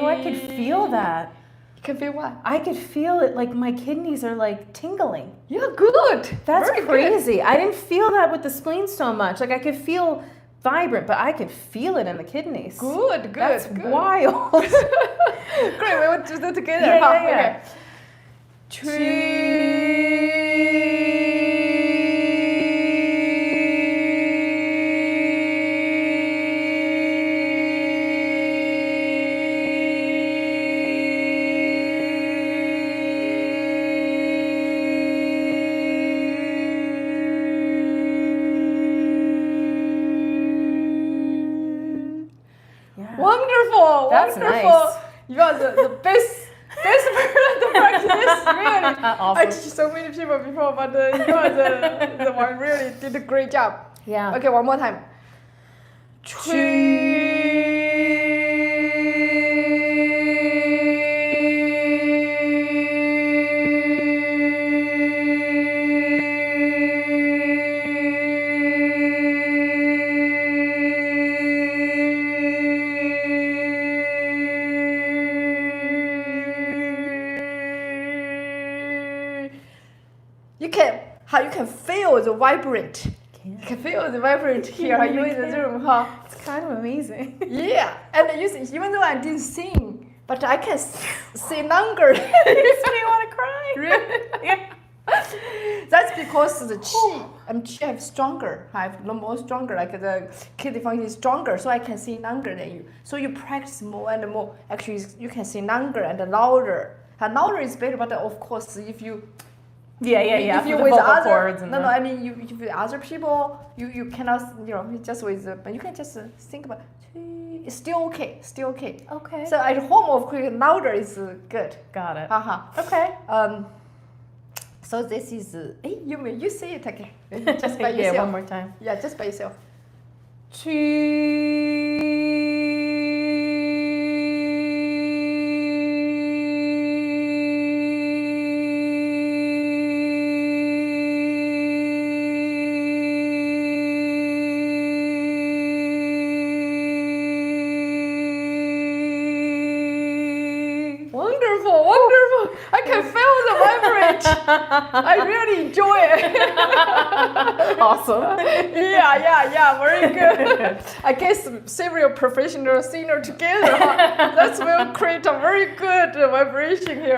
I could feel that. You can feel what? I could feel it, like my kidneys are like tingling. Yeah, good. That's Very crazy. Good. I didn't feel that with the spleen so much. Like I could feel vibrant, but I could feel it in the kidneys. Good. That's good. wild. Great, we want to do it together. Yeah. Wonderful. That's wonderful. nice. You are the best person to practice. Really. Awesome. I teach so many people before, but you are the one really did a great job. Yeah. Okay, one more time. You can feel the vibrant. You can feel the vibrant here. You in the room, huh? It's kind of amazing. Yeah, and you see, even though I didn't sing, but I can sing longer. It makes me want to cry. Really? Yeah. That's because the qi and qi have stronger. I have more stronger, like the kidney function is stronger, so I can sing longer than you. So you practice more and more. Actually, you can sing longer and louder. And louder is better, but of course, if you If you the with vocal other, cords and I mean, you with other people, you cannot, just with, but you can just think about. It's still okay. Still okay. Okay. So at home, of course, louder is good. Got it. Okay. So this is. You say it again. Just by yourself. Yeah, one more time. Yeah, just by yourself. Wonderful. I can feel the vibrate. I really enjoy it. Awesome. Yeah. Very good. I guess several professional singers together, that will create a very good vibration here.